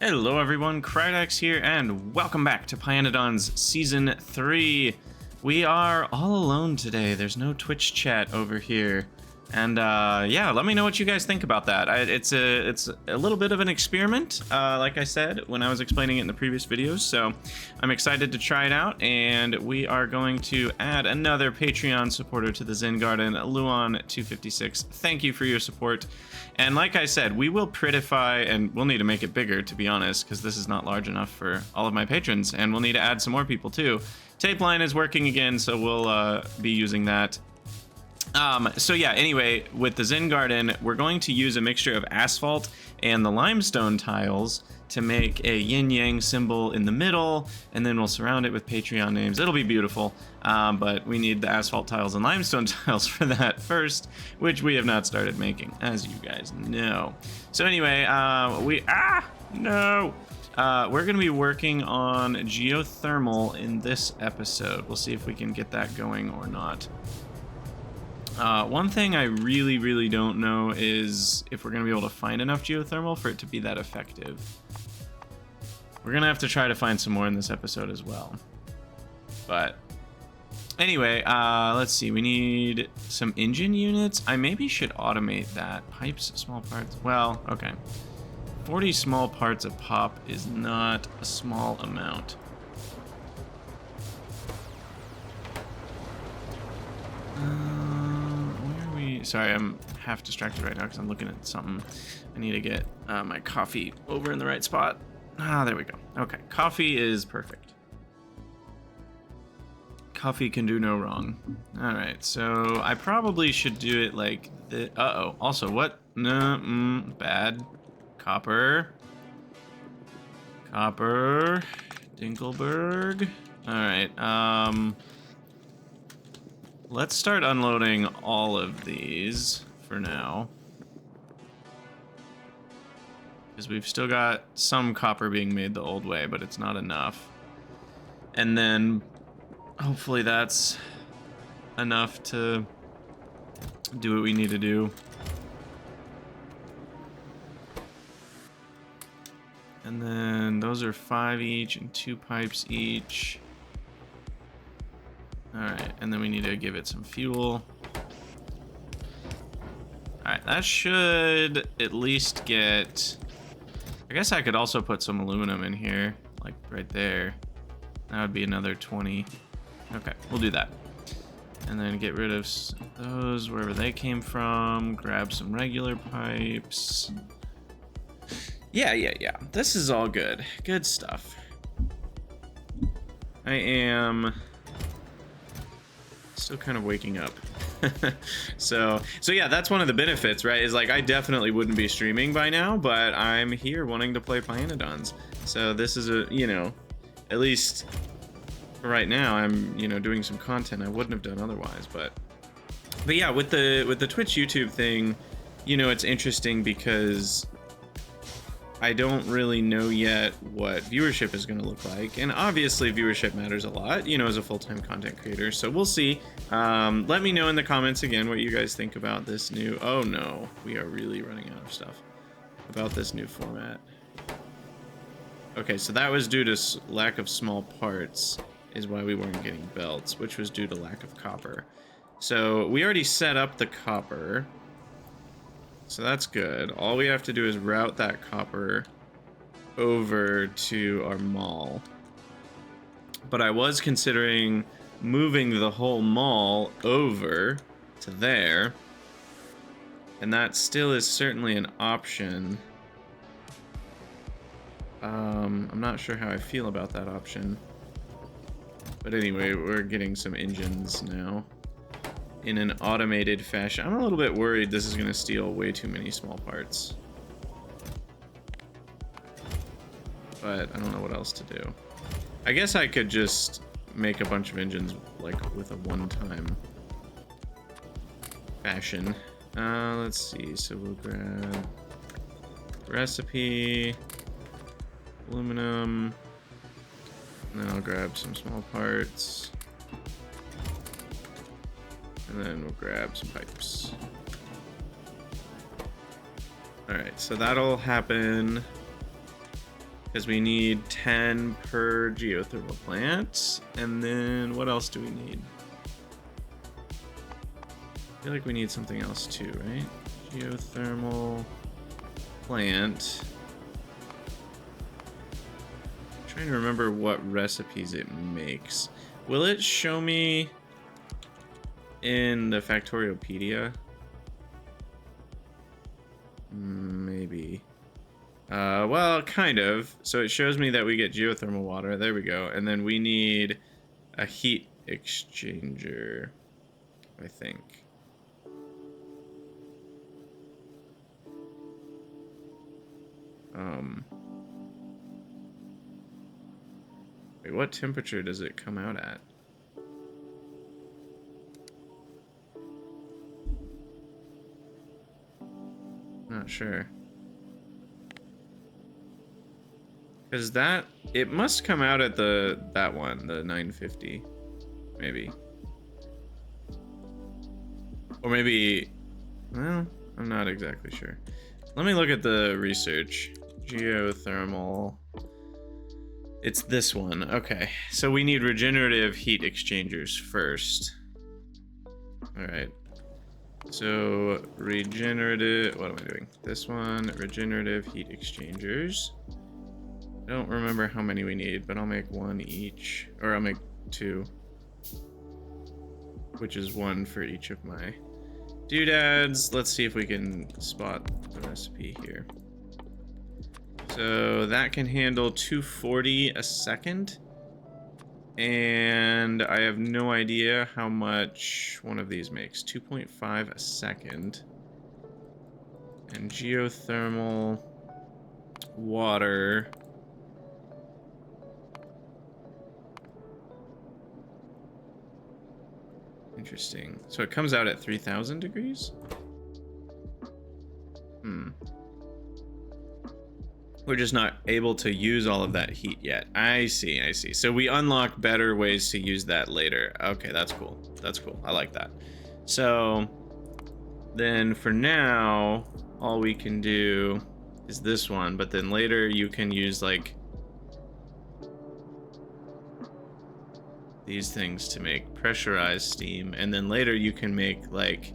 Hello everyone, Krydex here, and welcome back to pYanodon's Season 3. We are all alone today. There's no Twitch chat over here. And yeah, let me know what you guys think about that. It's a little bit of an experiment, like I said when I was explaining it in the previous videos. So I'm excited to try it out, and we are going to add another Patreon supporter to the Zen Garden, Luan256. Thank you for your support. And like I said, we will prettify, and we'll need to make it bigger, to be honest, because this is not large enough for all of my patrons, and we'll need to add some more people too. Tape line is working again, so we'll be using that. So yeah, anyway, with the Zen Garden, we're going to use a mixture of asphalt and the limestone tiles to make a yin-yang symbol in the middle, and then we'll surround it with Patreon names. It'll be beautiful, but we need the asphalt tiles and limestone tiles for that first, which we have not started making, as you guys know. So anyway, we're going to be working on geothermal in this episode. We'll see if we can get that going or not. One thing I really don't know is if we're going to be able to find enough geothermal for it to be that effective. We're going to have to try to find some more in this episode as well. But anyway, let's see. We need some engine units. I maybe should automate that. Pipes, small parts. Well, okay. 40 small parts of pop is not a small amount. Sorry, I'm half distracted right now because I'm looking at something. I need to get my coffee over in the right spot. Ah, there we go. Okay, coffee is perfect. Coffee can do no wrong. All right, so I probably should do it like this. Uh-oh. Also, what? No, bad. Copper. Copper. Dinkelberg. All right, let's start unloading all of these for now. Because we've still got some copper being made the old way, but it's not enough. And then hopefully that's enough to do what we need to do. And then those are 5 each and 2 pipes each. Alright, and then we need to give it some fuel. Alright, that should at least get... I guess I could also put some aluminum in here, like right there. That would be another 20. Okay, we'll do that. And then get rid of those wherever they came from. Grab some regular pipes. Yeah. This is all good. Good stuff. I am... still kind of waking up. so yeah, that's one of the benefits, right? Is like I definitely wouldn't be streaming by now, but I'm here wanting to play pYanodon's. So this is a, at least for right now, I'm, doing some content I wouldn't have done otherwise. But yeah, with the Twitch YouTube thing, it's interesting because I don't really know yet what viewership is going to look like, and obviously viewership matters a lot, as a full-time content creator, so we'll see. Let me know in the comments again what you guys think about this new... Oh no, we are really running out of stuff about this new format. Okay, so that was due to lack of small parts, is why we weren't getting belts, which was due to lack of copper. So we already set up the copper. So that's good. All we have to do is route that copper over to our mall. But I was considering moving the whole mall over to there. And that still is certainly an option. I'm not sure how I feel about that option. But anyway, we're getting some engines now in an automated fashion. I'm a little bit worried this is going to steal way too many small parts. But I don't know what else to do. I guess I could just make a bunch of engines like with a one-time fashion. Let's see. So we'll grab recipe, aluminum, and then I'll grab some small parts. And then we'll grab some pipes. Alright, so that'll happen because we need 10 per geothermal plant. And then what else do we need? I feel like we need something else too, right? Geothermal plant. I'm trying to remember what recipes it makes. Will it show me in the Factoriopedia? Maybe. Well, kind of. So it shows me that we get geothermal water. There we go. And then we need a heat exchanger, I think. Wait, what temperature does it come out at? Not sure. Because that, it must come out at that one, the 950, maybe. Or maybe, well, I'm not exactly sure. Let me look at the research. Geothermal. It's this one. Okay, so we need regenerative heat exchangers first. All right. So regenerative, what am I doing? This one, regenerative heat exchangers. I don't remember how many we need, but I'll make one each, or I'll make two, which is one for each of my doodads. Let's see if we can spot the recipe here. So that can handle 240 a second. And I have no idea how much one of these makes. 2.5 a second. And geothermal water. Interesting. So it comes out at 3,000 degrees? We're just not able to use all of that heat yet. I see, I see. So we unlock better ways to use that later. Okay, that's cool. That's cool. I like that. So then for now, all we can do is this one, but then later you can use like these things to make pressurized steam, and then later you can make like,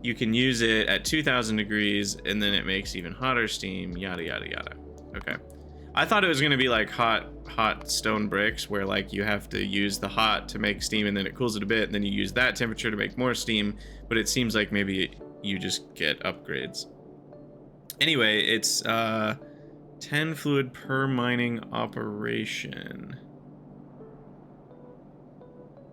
you can use it at 2,000 degrees and then it makes even hotter steam, yada yada yada. Okay. I thought it was gonna be like hot stone bricks where like you have to use the hot to make steam and then it cools it a bit and then you use that temperature to make more steam, but it seems like maybe you just get upgrades. Anyway, it's 10 fluid per mining operation.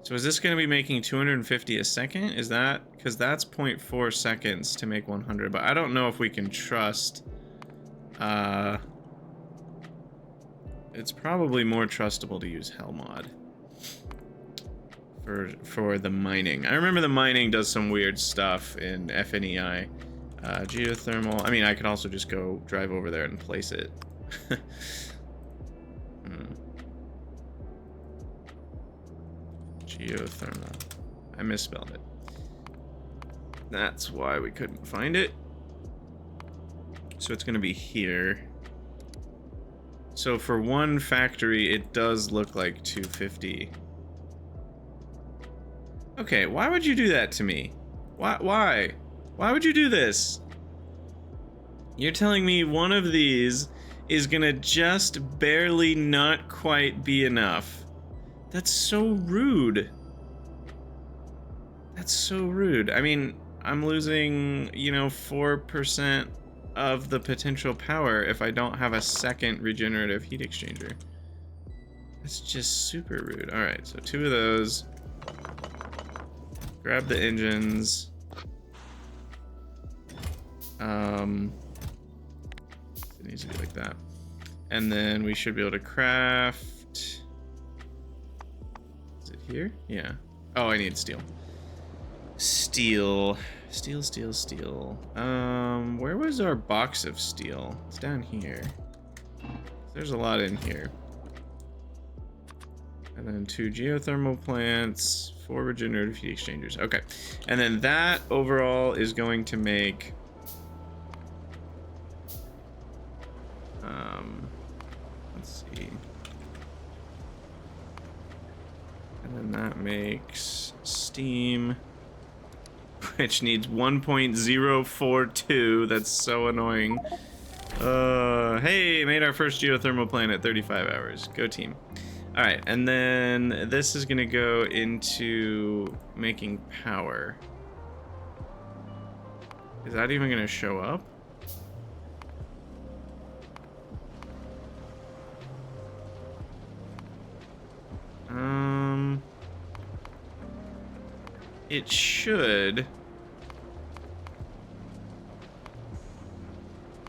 So is this gonna be making 250 a second? Is that, because that's 0.4 seconds to make 100, but I don't know if we can trust it's probably more trustable to use Hellmod for the mining. I remember the mining does some weird stuff in FNEI. Geothermal. I mean, I could also just go drive over there and place it. Geothermal. I misspelled it. That's why we couldn't find it. So it's going to be here. So for one factory, it does look like 250. Okay, why would you do that to me? Why? Why would you do this? You're telling me one of these is gonna just barely not quite be enough. That's so rude. That's so rude. I mean, I'm losing, you know, 4% of the potential power if I don't have a second regenerative heat exchanger. That's just super rude. All right, so 2 of those. Grab the engines. It needs to be like that. And then we should be able to craft. Is it here? Yeah. Oh, I need steel. Steel. Steel. Where was our box of steel? It's down here. There's a lot in here. And then 2 geothermal plants, 4 regenerative heat exchangers. Okay. And then that overall is going to make Let's see. And then that makes steam, which needs 1.042. That's so annoying. Hey, made our first geothermal plant at 35 hours. Go team. All right, and then this is gonna go into making power. Is that even gonna show up? It should.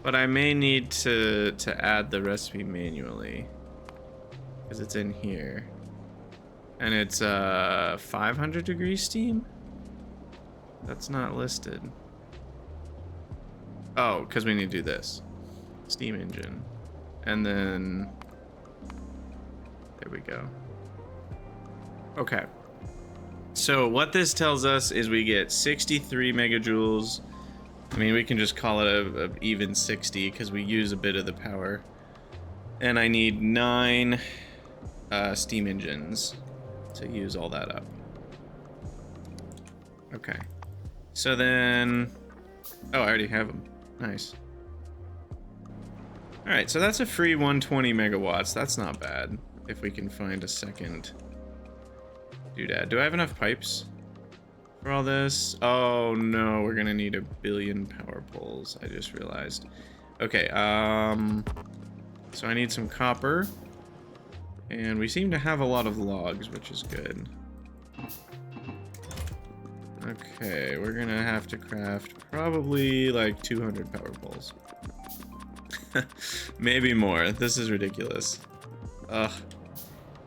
But I may need to add the recipe manually. Because it's in here. And it's 500 degree steam? That's not listed. Oh, because we need to do this. Steam engine. And then... there we go. Okay. So what this tells us is we get 63 megajoules. I mean, we can just call it a even 60 because we use a bit of the power. And I need 9 steam engines to use all that up. Okay. So then... oh, I already have them. Nice. Alright, so that's a free 120 megawatts. That's not bad. If we can find a second doodad. Do I have enough pipes for all this? Oh no, we're gonna need 1 billion power poles. I just realized. Okay, so I need some copper. And we seem to have a lot of logs, which is good. Okay, we're gonna have to craft probably like 200 power poles. Maybe more. This is ridiculous. Ugh.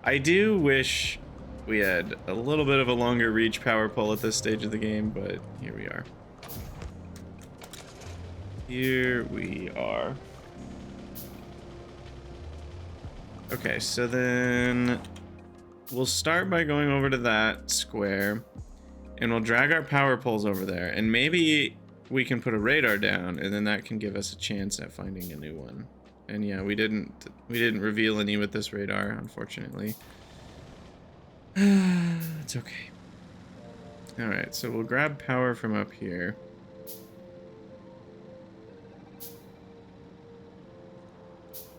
I do wish we had a little bit of a longer reach power pole at this stage of the game, but here we are. Here we are. Okay, so then we'll start by going over to that square and we'll drag our power poles over there, and maybe we can put a radar down and then that can give us a chance at finding a new one. And yeah, we didn't reveal any with this radar, unfortunately. It's okay. All right, so we'll grab power from up here.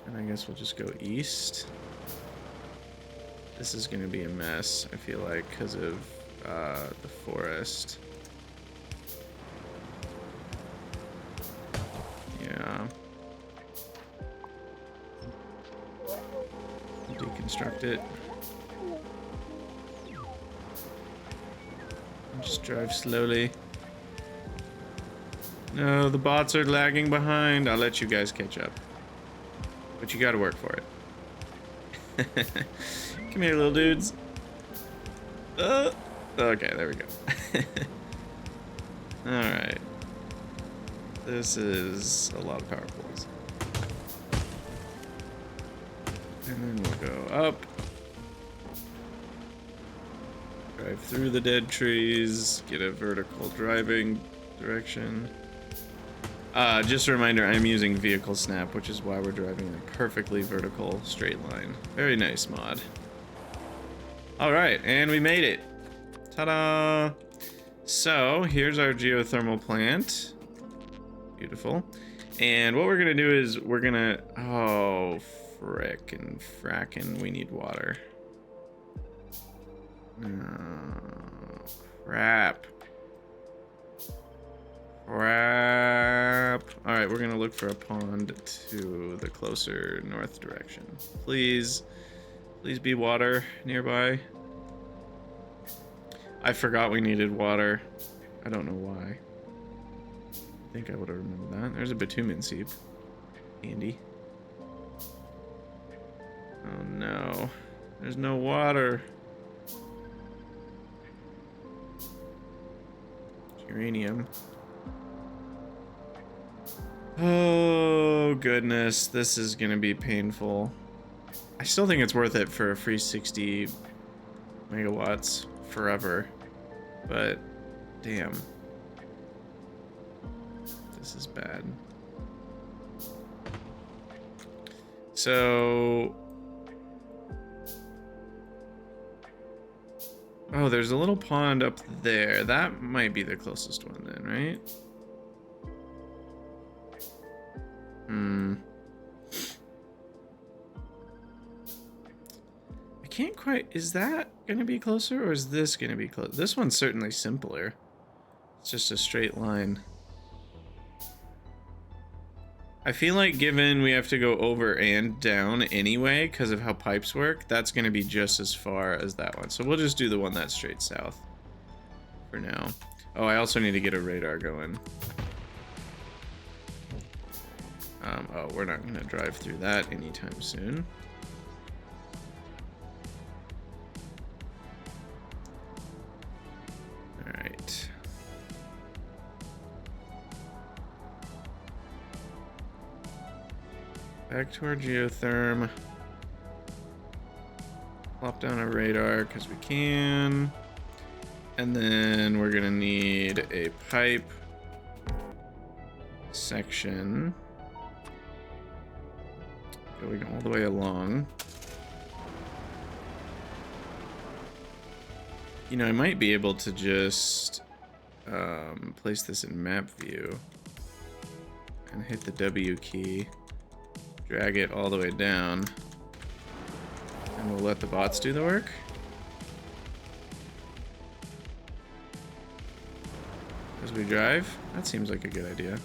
And I guess we'll just go east. This is gonna be a mess, I feel like, because of the forest. Yeah. Deconstruct it. Just drive slowly. No, the bots are lagging behind. I'll let you guys catch up. But you gotta work for it. Come here, little dudes. Okay, there we go. Alright. This is a lot of power poles. And then we'll go up. Drive through the dead trees. Get a vertical driving direction. Just a reminder, I'm using vehicle snap, which is why we're driving in a perfectly vertical straight line. Very nice mod. Alright, and we made it. Ta-da! So, here's our geothermal plant. Beautiful. And what we're gonna do is we're gonna... oh, frackin', we need water. Oh, crap. Alright, we're gonna look for a pond to the closer north direction. Please be water nearby. I forgot we needed water. I don't know why. I think I would have remembered that. There's a bitumen seep. Handy. Oh no. There's no water. Uranium. Oh goodness, this is gonna be painful. I still think it's worth it for a free 60 megawatts forever, but damn, this is bad. So, oh, there's a little pond up there. That might be the closest one then, right? I can't quite, is that gonna be closer or is this gonna be close? This one's certainly simpler. It's just a straight line. I feel like given we have to go over and down anyway because of how pipes work, that's going to be just as far as that one. So we'll just do the one that's straight south for now. Oh, I also need to get a radar going. Oh, we're not going to drive through that anytime soon. All right. Back to our geotherm. Plop down a radar because we can. And then we're gonna need a pipe section going all the way along. You know, I might be able to just place this in map view and hit the W key. Drag it all the way down, and we'll let the bots do the work. As we drive, that seems like a good idea.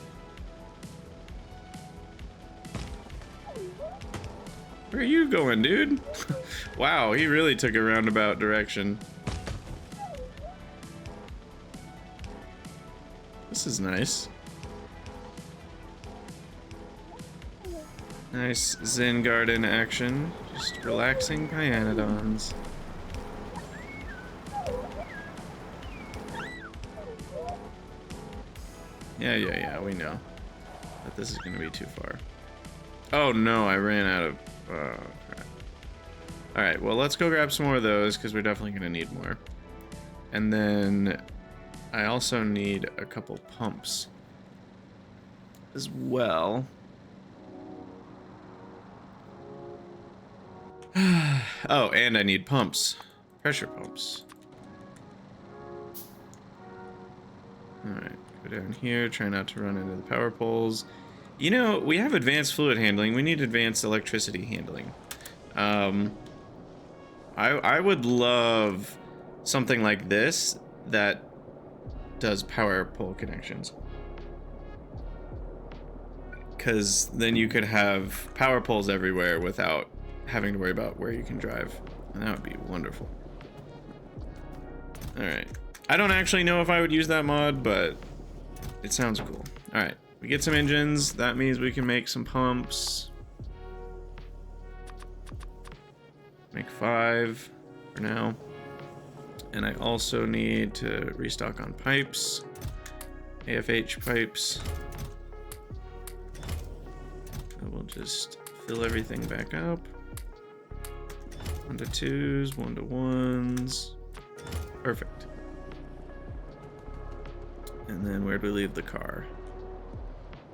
Where are you going, dude? Wow, he really took a roundabout direction. This is nice. Nice Zen garden action. Just relaxing pYanodon's. Yeah, we know that this is going to be too far. Oh no, I ran out of... Oh, crap. Alright, well let's go grab some more of those because we're definitely going to need more. And then I also need a couple pumps as well. Oh, and I need pumps. Pressure pumps. Alright, go down here, try not to run into the power poles. You know, we have advanced fluid handling, we need advanced electricity handling. I would love something like this that does power pole connections. Because then you could have power poles everywhere without having to worry about where you can drive, and that would be wonderful. All right, I don't actually know if I would use that mod, but it sounds cool. All right, we get some engines. That means we can make some pumps. Make 5 for now, and I also need to restock on pipes, AFH pipes. So we'll just fill everything back up. 1 to 2s, 1 to 1s. Perfect. And then where do we leave the car?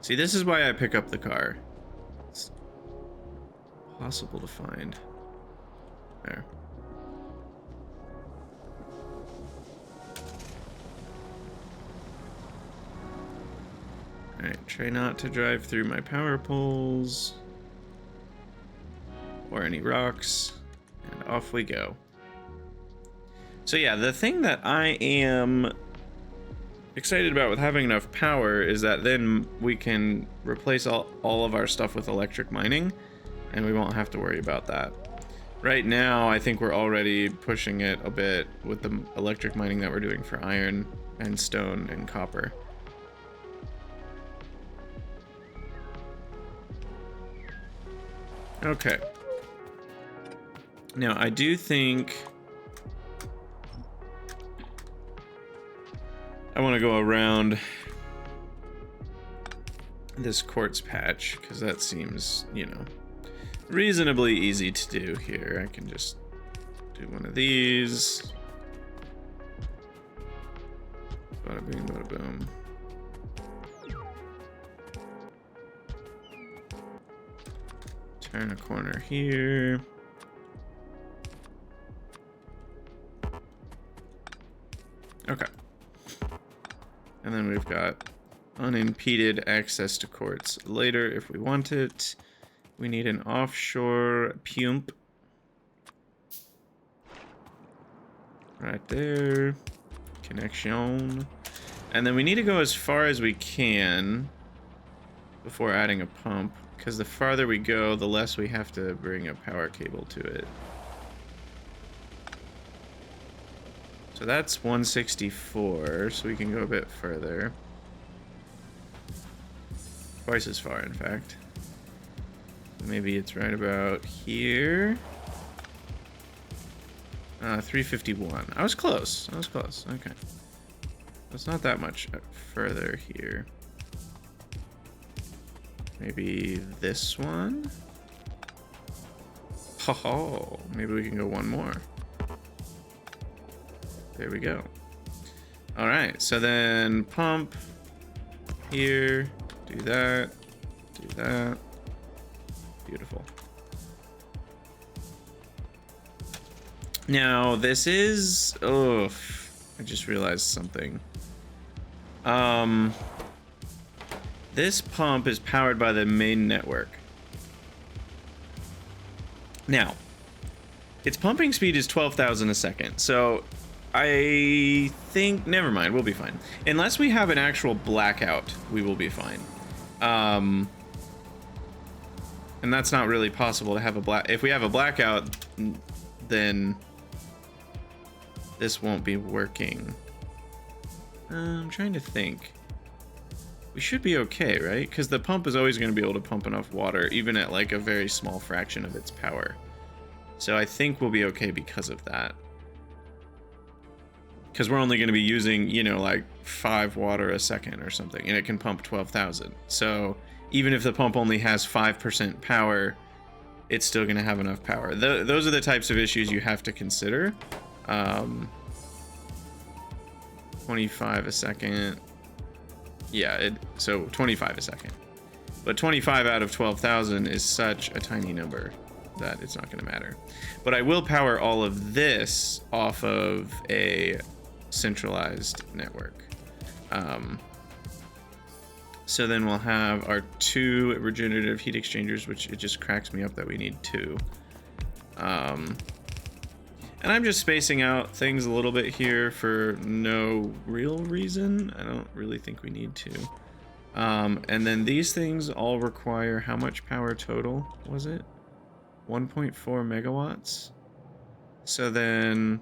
See, this is why I pick up the car. It's possible to find. There. Alright, try not to drive through my power poles or any rocks. And off we go. So yeah, the thing that I am excited about with having enough power is that then we can replace all of our stuff with electric mining, and we won't have to worry about that. Right now, I think we're already pushing it a bit with the electric mining that we're doing for iron and stone and copper. Okay. Now, I do think I want to go around this quartz patch because that seems, you know, reasonably easy to do here. I can just do one of these. Bada boom, bada boom. Turn a corner here. Okay. And then we've got unimpeded access to quartz later if we want it. We need an offshore pump. Right there. Connection. And then we need to go as far as we can before adding a pump, because the farther we go, the less we have to bring a power cable to it. So that's 164, so we can go a bit further. Twice as far, in fact. Maybe it's right about here. 351. I was close. I was close. Okay. It's not that much further here. Maybe this one? Oh, maybe we can go one more. There we go. All right, so then pump here, do that, do that. Beautiful. Now this is, oh, I just realized something. This pump is powered by the main network. Now, its pumping speed is 12,000 a second, so I think, never mind, we'll be fine. Unless we have an actual blackout, we will be fine. And that's not really possible to have a if we have a blackout, then this won't be working. I'm trying to think. We should be okay, right? Because the pump is always going to be able to pump enough water, even at like a very small fraction of its power. So I think we'll be okay because of that. Because we're only going to be using, you know, like 5 water a second or something, and it can pump 12,000. So even if the pump only has 5% power, it's still going to have enough power. Those are the types of issues you have to consider. 25 a second. Yeah, so 25 a second. But 25 out of 12,000 is such a tiny number that it's not going to matter. But I will power all of this off of a centralized network. So then we'll have our 2 regenerative heat exchangers, which it just cracks me up that we need 2. And I'm just spacing out things a little bit here for no real reason. I don't really think we need to. And then these things all require how much power total was it? 1.4 megawatts. So then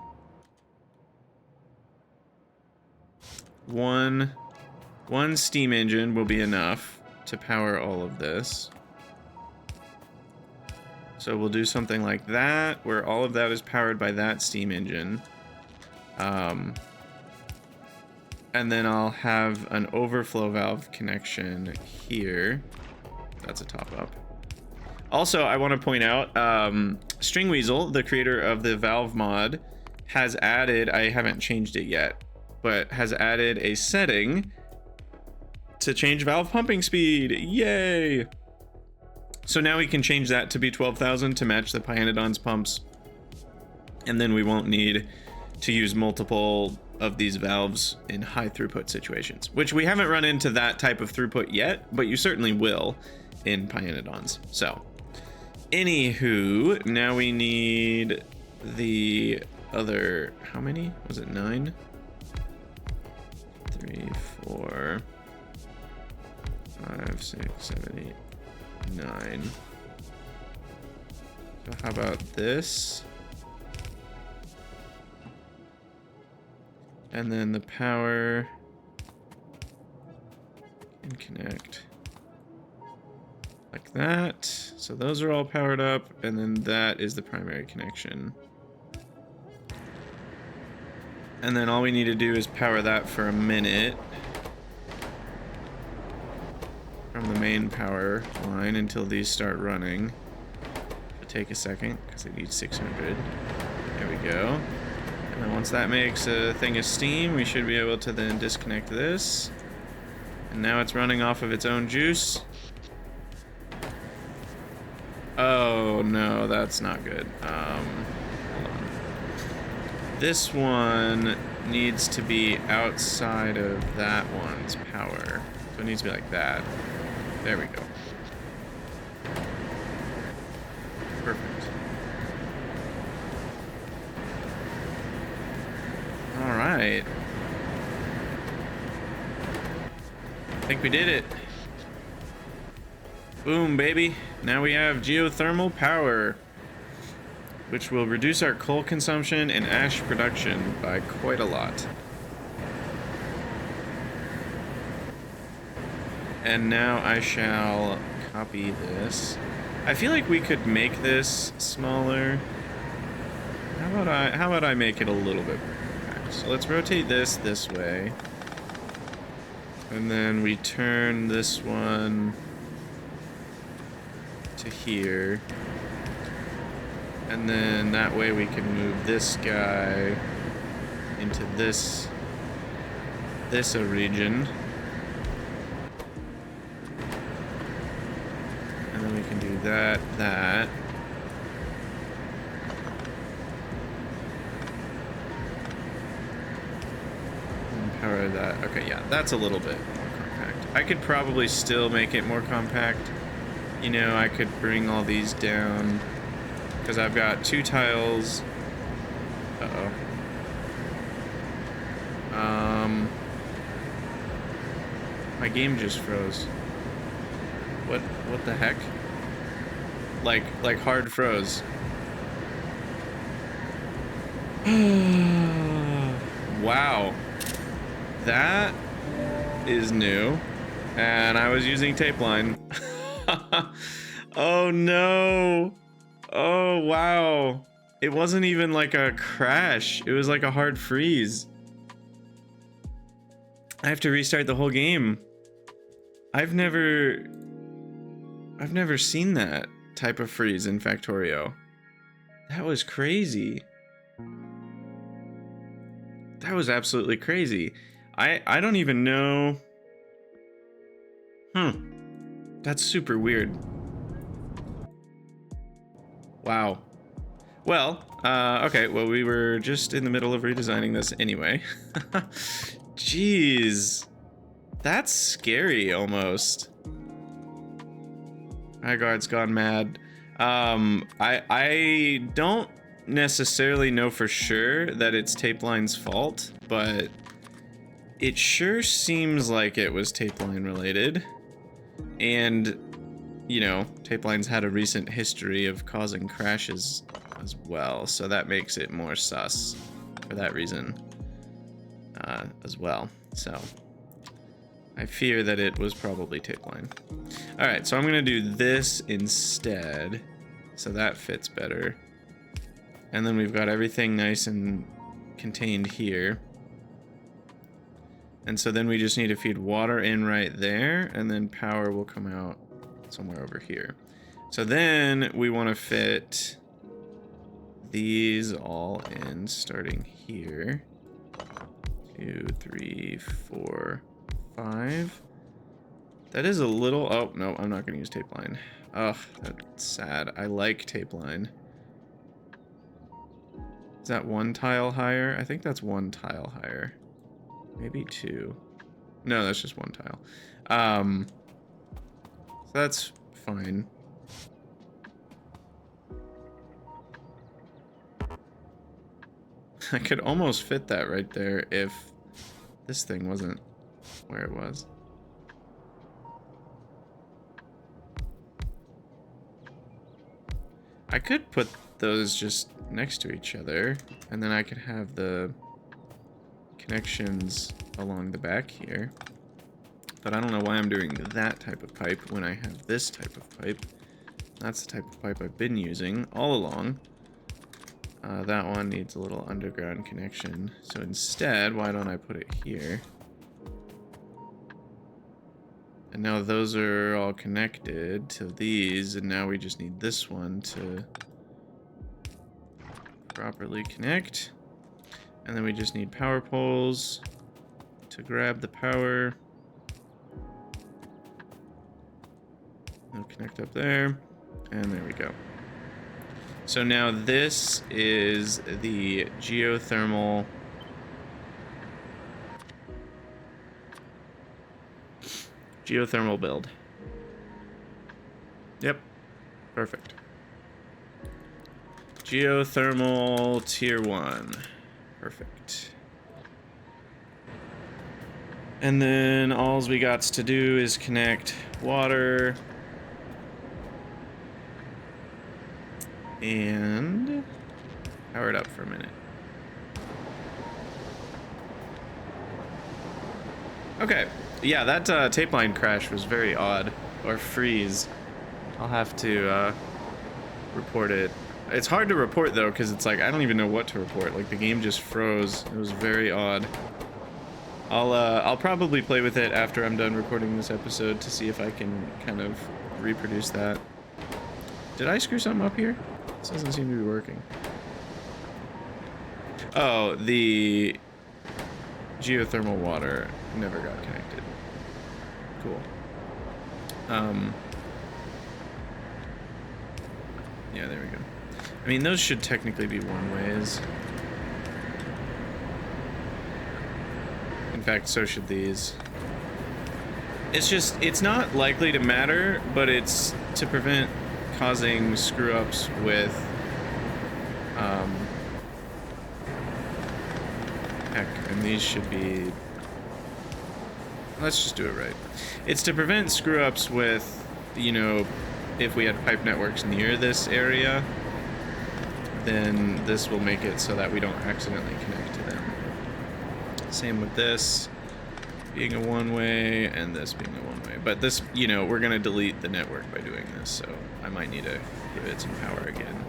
one steam engine will be enough to power all of this. So we'll do something like that, where all of that is powered by that steam engine. And then I'll have an overflow valve connection here. That's a top up. Also, I want to point out, Stringweasel, the creator of the valve mod, has added, I haven't changed it yet, but has added a setting to change valve pumping speed. Yay! So now we can change that to be 12,000 to match the pYanodon's pumps. And then we won't need to use multiple of these valves in high throughput situations, which we haven't run into that type of throughput yet, but you certainly will in pYanodon's. So, anywho, now we need the other, how many? Was it 9? 3, 4, 5, 6, 7, 8. 9. So how about this? And then the power and connect like that. So those are all powered up, and then that is the primary connection. And then all we need to do is power that for a minute from the main power line until these start running. It'll take a second because it needs 600. There we go. And then once that makes a thing of steam, we should be able to then disconnect this. And now it's running off of its own juice. Oh no, that's not good. Hold on. This one needs to be outside of that one's power. So it needs to be like that. There we go. Perfect. All right. I think we did it. Boom, baby. Now we have geothermal power, which will reduce our coal consumption and ash production by quite a lot. And now I shall copy this. I feel like we could make this smaller. How about I make it a little bit more compact? So let's rotate this way. And then we turn this one to here. And then that way we can move this guy into this region. And then we can do that. And power that. Okay, yeah, that's a little bit more compact. I could probably still make it more compact. You know, I could bring all these down. Because I've got 2 tiles. Uh-oh. My game just froze. What the heck? Like hard froze. Wow. That is new. And I was using tape line. Oh no. Oh, wow. It wasn't even like a crash. It was like a hard freeze. I have to restart the whole game. I've never seen that type of freeze in Factorio. That was crazy. That was absolutely crazy. I don't even know. That's super weird. Wow. Well, okay, well, we were just in the middle of redesigning this anyway. Jeez. That's scary, almost. My guard's gone mad. I don't necessarily know for sure that it's tape line's fault, but it sure seems like it was tape line related. And you know, tape line's had a recent history of causing crashes as well, so that makes it more sus for that reason as well. So I fear that it was probably tape line. All right, so I'm gonna do this instead, so that fits better. And then we've got everything nice and contained here. And so then we just need to feed water in right there, and then power will come out somewhere over here. So then we want to fit these all in starting here. 2, 3, 4, 5. That is a little... Oh, no, I'm not going to use tape line. Ugh, that's sad. I like tape line. Is that 1 tile higher? I think that's 1 tile higher. Maybe 2. No, that's just 1 tile. So that's fine. I could almost fit that right there if this thing wasn't where it was. I could put those just next to each other, and then I could have the connections along the back here. But I don't know why I'm doing that type of pipe when I have this type of pipe. That's the type of pipe I've been using all along. That one needs a little underground connection. So instead, why don't I put it here? And now those are all connected to these, and now we just need this one to properly connect. And then we just need power poles to grab the power. They'll connect up there. And there we go. So now this is the geothermal build. Yep, perfect. Geothermal tier 1. Perfect. And then all we got to do is connect water and power it up for a minute. Okay, yeah, that tape line crash was very odd, or freeze. I'll have to report it. It's hard to report though, because it's like I don't even know what to report. Like the game just froze. It was very odd. I'll probably play with it after I'm done recording this episode to see if I can kind of reproduce that. Did I screw something up here? This doesn't seem to be working. Oh, the geothermal water never got connected. Cool. Yeah, there we go. I mean, those should technically be one-ways. In fact, so should these. It's just, it's not likely to matter, but it's to prevent causing screw-ups with, heck, and these should be, let's just do it right. It's to prevent screw-ups with, you know, if we had pipe networks near this area, then this will make it so that we don't accidentally connect to them. Same with this being a one-way and this being a one-way. But this, you know, we're gonna delete the network by doing this, so I might need to give it some power again.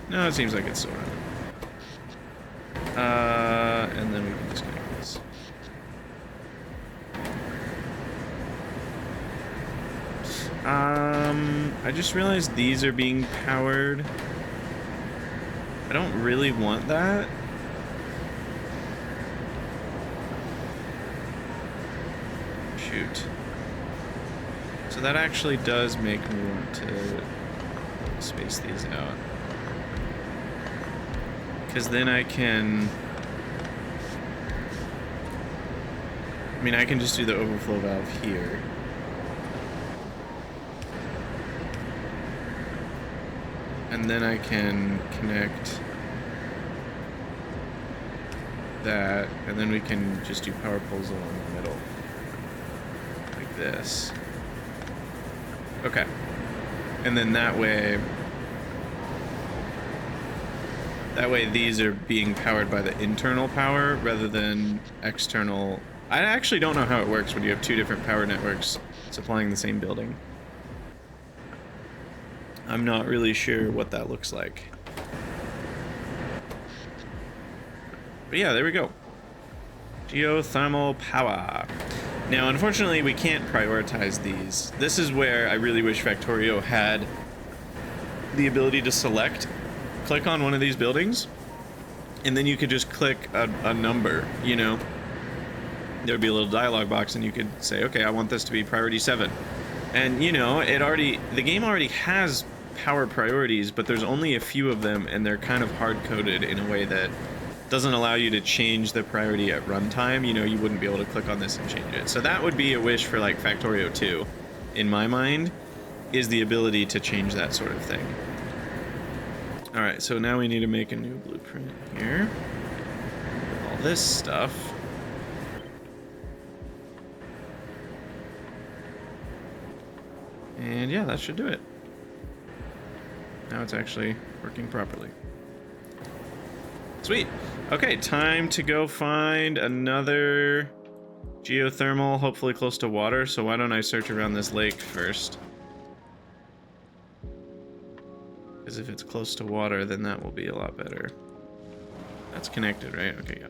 No, it seems like it's still running. And then we can disconnect this. I just realized these are being powered. I don't really want that. Shoot. So that actually does make me want to space these out. Because then I can... I mean, I can just do the overflow valve here. And then I can connect that, and then we can just do power poles along the middle. Like this. Okay. And then that way these are being powered by the internal power rather than external. I actually don't know how it works when you have two different power networks supplying the same building. I'm not really sure what that looks like. But yeah, there we go. Geothermal power. Now, unfortunately, we can't prioritize these. This is where I really wish Factorio had the ability to click on one of these buildings, and then you could just click a number, you know? There would be a little dialog box, and you could say, okay, I want this to be priority 7. And, you know, the game already has power priorities, but there's only a few of them, and they're kind of hard-coded in a way that doesn't allow you to change the priority at runtime. You know, you wouldn't be able to click on this and change it. So that would be a wish for like Factorio 2, in my mind, is the ability to change that sort of thing. All right, so now we need to make a new blueprint here. All this stuff. And yeah, that should do it. Now it's actually working properly. Sweet. Okay, time to go find another geothermal, hopefully close to water. So why don't I search around this lake first? Because if it's close to water, then that will be a lot better. That's connected, right? Okay, yeah.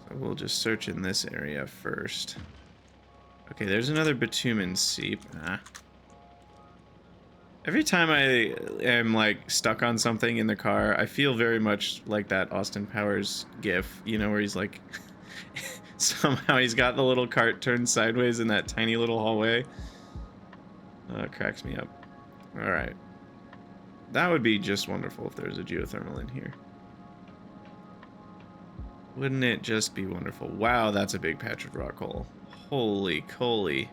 So we'll just search in this area first. Okay, there's another bitumen seep. Ah. Every time I am like stuck on something in the car, I feel very much like that Austin Powers gif, you know, where he's like Somehow he's got the little cart turned sideways in that tiny little hallway. It cracks me up. All right. That would be just wonderful if there was a geothermal in here. Wouldn't it just be wonderful? Wow, that's a big patch of rock hole. Holy coly.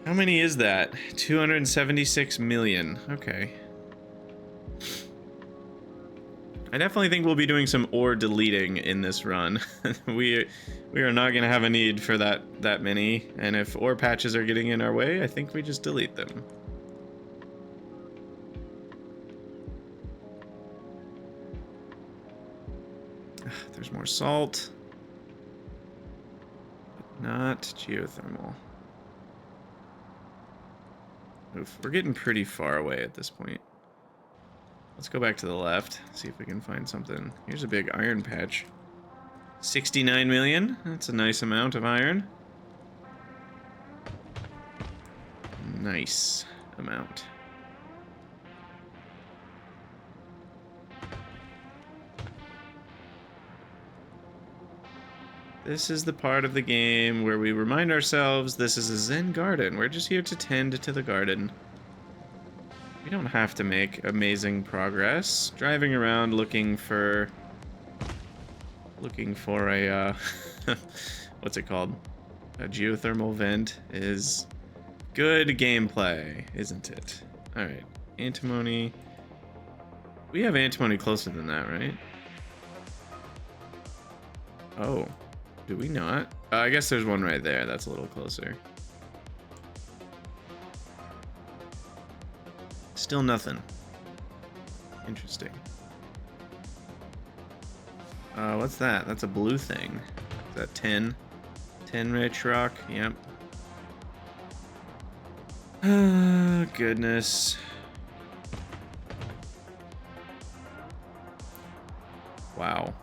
How many is that? 276 million. Okay. I definitely think we'll be doing some ore deleting in this run. we are not going to have a need for that many, and if ore patches are getting in our way, I think we just delete them. There's more salt. But not geothermal. Oof, we're getting pretty far away at this point. Let's go back to the left, see if we can find something. Here's a big iron patch. 69 million. That's a nice amount of iron. Nice amount. This is the part of the game where we remind ourselves this is a Zen garden. We're just here to tend to the garden. We don't have to make amazing progress. Driving around looking for a what's it called? A geothermal vent is good gameplay, isn't it? All right, antimony. We have antimony closer than that, right? Oh, do we not? I guess there's one right there. That's a little closer. Still nothing. Interesting. What's that? That's a blue thing. Is that 10? 10 rich rock? Yep. Oh, goodness. Wow.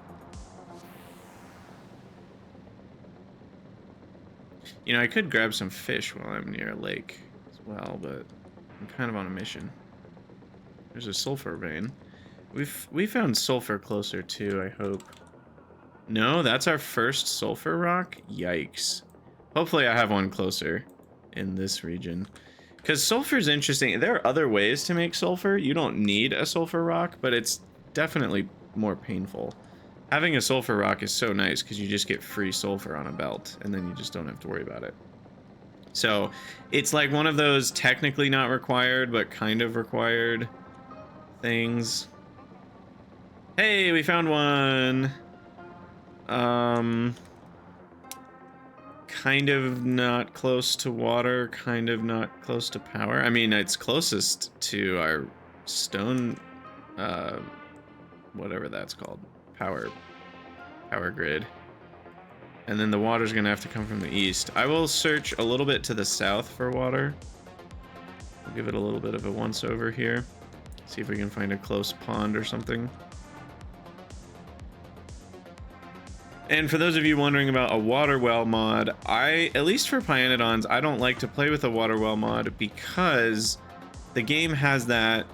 You know, I could grab some fish while I'm near a lake as well, but I'm kind of on a mission. There's a sulfur vein. We found sulfur closer too, I hope. No, that's our first sulfur rock? Yikes. Hopefully I have one closer in this region. Because sulfur is interesting. There are other ways to make sulfur. You don't need a sulfur rock, but it's definitely more painful. Having a sulfur rock is so nice because you just get free sulfur on a belt, and then you just don't have to worry about it. So it's like one of those technically not required, but kind of required things. Hey, we found one. Kind of not close to water, kind of not close to power. I mean, it's closest to our stone, whatever that's called, power grid. And then the water's gonna have to come from the east. I will search a little bit to the south for water. I'll give it a little bit of a once over here. See if we can find a close pond or something. And for those of you wondering about a water well mod, at least for pYanodon's, I don't like to play with a water well mod because the game has that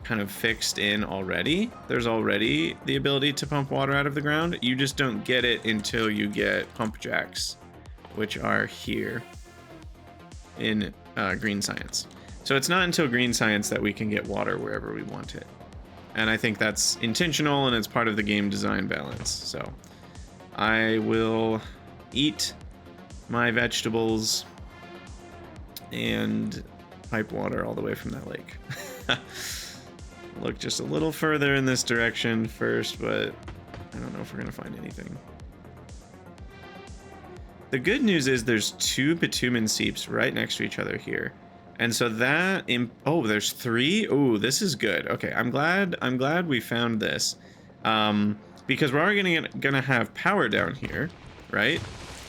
kind of fixed in already. There's already the ability to pump water out of the ground. You just don't get it until you get pump jacks, which are here in green science. So it's not until green science that we can get water wherever we want it. And I think that's intentional and it's part of the game design balance. So I will eat my vegetables and pipe water all the way from that lake. Look just a little further in this direction first, but I don't know if we're gonna find anything. The good news is there's two bitumen seeps right next to each other here. And so that, oh, there's 3. Oh, this is good. Okay, I'm glad we found this. Because we're already gonna have power down here, right?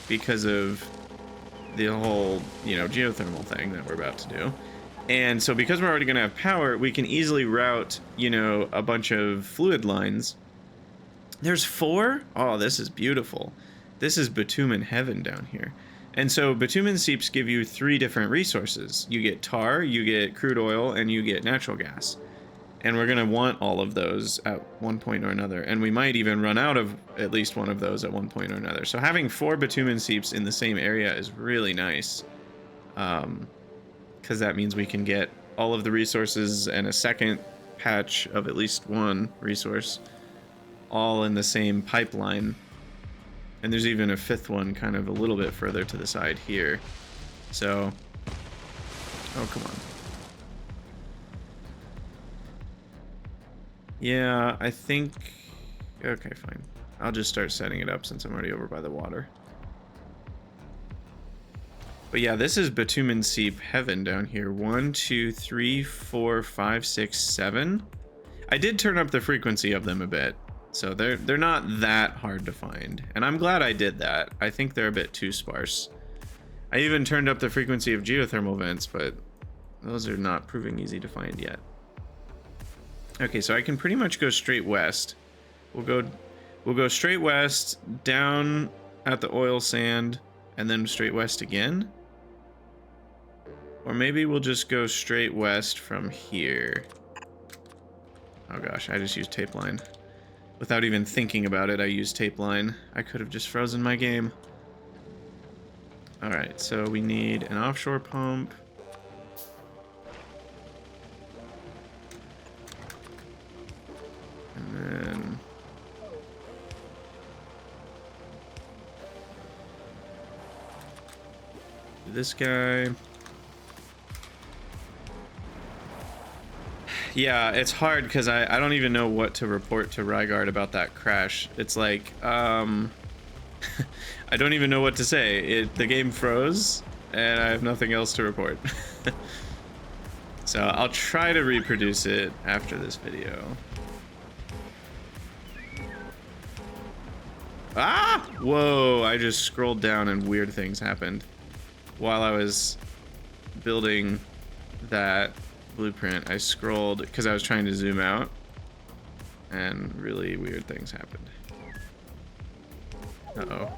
Because of the whole, you know, geothermal thing that we're about to do. And so because we're already gonna have power, we can easily route, you know, a bunch of fluid lines. There's 4? Oh, this is beautiful. This is bitumen heaven down here. And so bitumen seeps give you 3 different resources. You get tar, you get crude oil, and you get natural gas. And we're going to want all of those at one point or another. And we might even run out of at least one of those at one point or another. So having 4 bitumen seeps in the same area is really nice. Because that means we can get all of the resources and a second patch of at least one resource all in the same pipeline. And there's even a 5th one kind of a little bit further to the side here. So, oh, come on. Yeah, I think, okay, fine. I'll just start setting it up since I'm already over by the water. But yeah, this is bitumen seep heaven down here. 1, 2, 3, 4, 5, 6, 7. I did turn up the frequency of them a bit, so they're not that hard to find. And I'm glad I did that. I think they're a bit too sparse. I even turned up the frequency of geothermal vents, but those are not proving easy to find yet. Okay, so I can pretty much go straight west. We'll go straight west, down at the oil sand, and then straight west again. Or maybe we'll just go straight west from here. Oh gosh, I just used tape line. Without even thinking about it, I used tape line. I could have just frozen my game. Alright, so we need an offshore pump. And then this guy. Yeah, it's hard because I don't even know what to report to Rygaard about that crash. It's like, I don't even know what to say. The game froze, and I have nothing else to report. So I'll try to reproduce it after this video. Ah! Whoa, I just scrolled down and weird things happened while I was building that blueprint. I scrolled because I was trying to zoom out and really weird things happened. Uh-oh.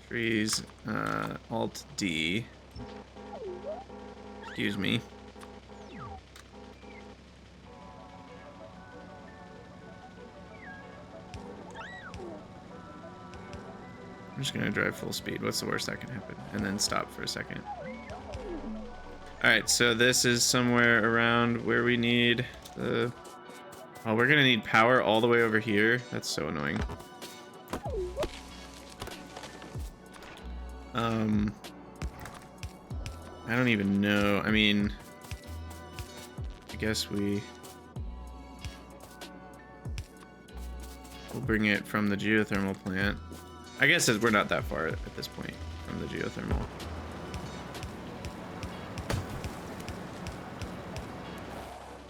Freeze, Alt D. Excuse me. I'm just gonna drive full speed. What's the worst that can happen? And then stop for a second. Alright, so this is somewhere around where we need the... Oh, we're gonna need power all the way over here. That's so annoying. I don't even know. I mean, I guess we'll bring it from the geothermal plant. I guess we're not that far at this point from the geothermal.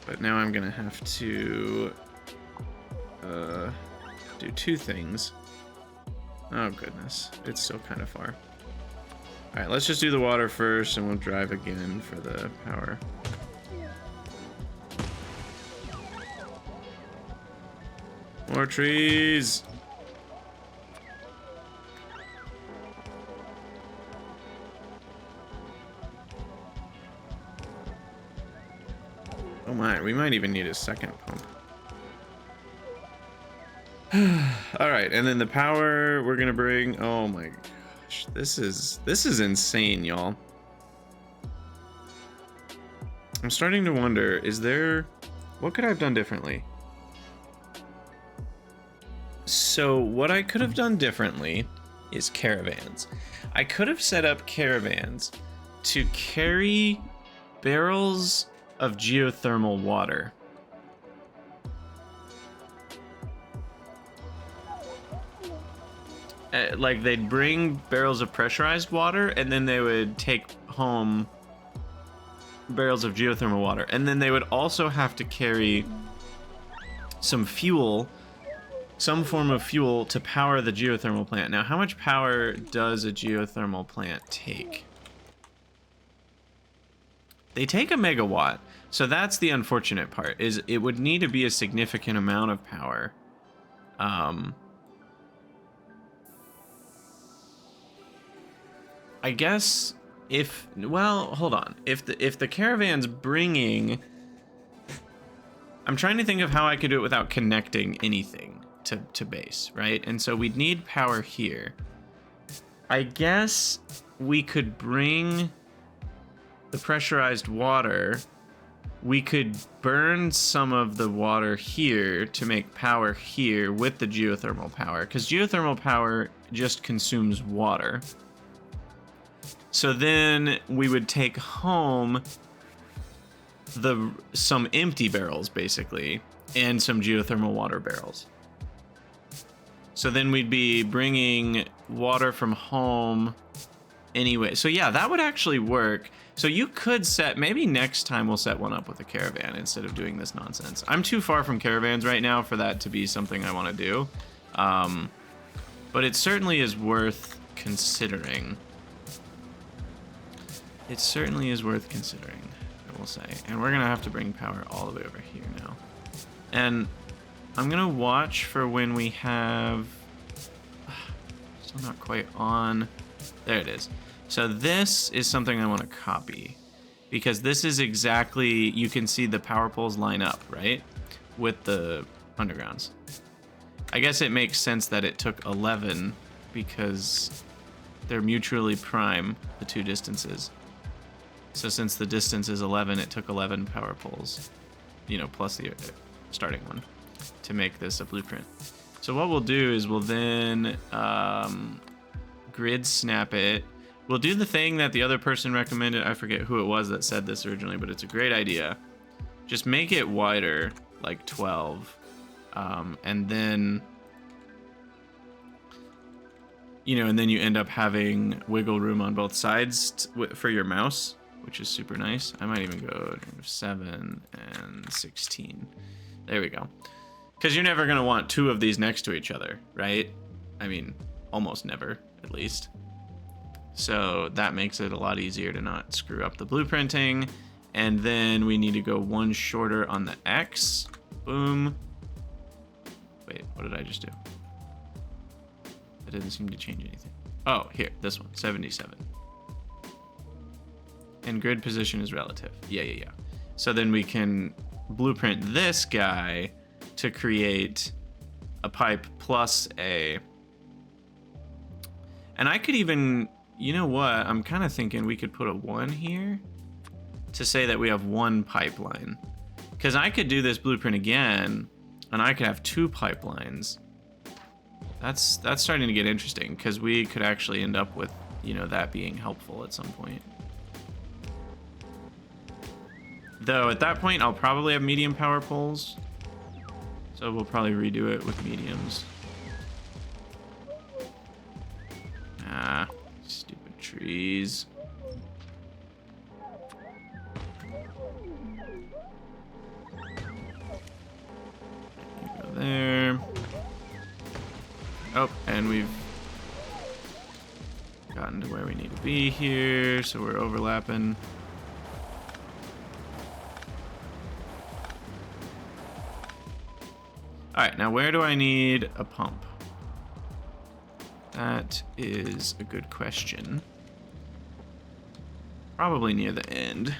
But now I'm gonna have to do 2 things. Oh goodness, it's still kind of far. All right, let's just do the water first and we'll drive again for the power. More trees. Oh my, we might even need a second pump. All right, and then the power we're gonna bring. Oh my gosh, this is insane, y'all. I'm starting to wonder, what could I have done differently? So what I could have done differently is caravans. I could have set up caravans to carry barrels of geothermal water. Like they'd bring barrels of pressurized water and then they would take home barrels of geothermal water. And then they would also have to carry some fuel, some form of fuel to power the geothermal plant. Now, how much power does a geothermal plant take? They take a megawatt. So that's the unfortunate part, is it would need to be a significant amount of power. I guess well, hold on. If the caravan's bringing, I'm trying to think of how I could do it without connecting anything to base, right? And so we'd need power here. I guess we could bring the pressurized water. We could burn some of the water here to make power here with the geothermal power, because geothermal power just consumes water. So then we would take home some empty barrels, basically, and some geothermal water barrels. So then we'd be bringing water from home anyway. So yeah, that would actually work. So you could set, maybe next time we'll set one up with a caravan instead of doing this nonsense. I'm too far from caravans right now for that to be something I want to do. But it certainly is worth considering. It certainly is worth considering, I will say. And we're going to have to bring power all the way over here now. And I'm going to watch for when we have... Still not quite on. There it is. So this is something I want to copy, because this is exactly, you can see the power poles line up, right? With the undergrounds. I guess it makes sense that it took 11 because they're mutually prime, the two distances. So since the distance is 11, it took 11 power poles, you know, plus the starting one to make this a blueprint. So what we'll do is we'll then grid snap it. We'll do the thing that the other person recommended. I forget who it was that said this originally, but it's a great idea. Just make it wider, like 12. And then, you know, and then you end up having wiggle room on both sides for your mouse, which is super nice. I might even go 7 and 16. There we go. Because you're never going to want two of these next to each other, right? I mean, almost never, at least. So that makes it a lot easier to not screw up the blueprinting. And then we need to go one shorter on the X. Boom. Wait, what did I just do? That didn't seem to change anything. Oh, here, this one, 77. And grid position is relative. Yeah. So then we can blueprint this guy to create a pipe plus a... And I could even... You know what? I'm kind of thinking we could put a 1 here to say that we have one pipeline. Because I could do this blueprint again, and I could have 2 pipelines. That's starting to get interesting, because we could actually end up with, you know, that being helpful at some point. Though at that point, I'll probably have medium power poles. So we'll probably redo it with mediums. Ah. Stupid trees. You go there. Oh, and we've gotten to where we need to be here, so we're overlapping. Alright, now where do I need a pump? That is a good question. Probably near the end.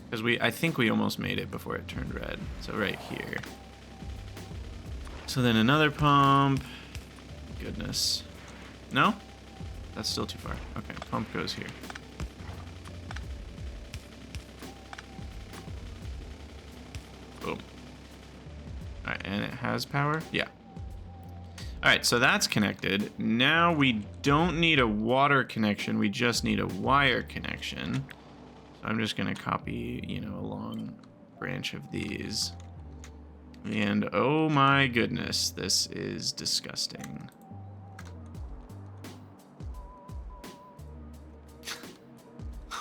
Because I think we almost made it before it turned red. So right here. So then another pump. Goodness. No? That's still too far. Okay, pump goes here. Boom. Alright, and it has power? Yeah. Alright, so that's connected. Now we don't need a water connection, we just need a wire connection. So I'm just gonna copy, you know, a long branch of these. And oh my goodness, this is disgusting.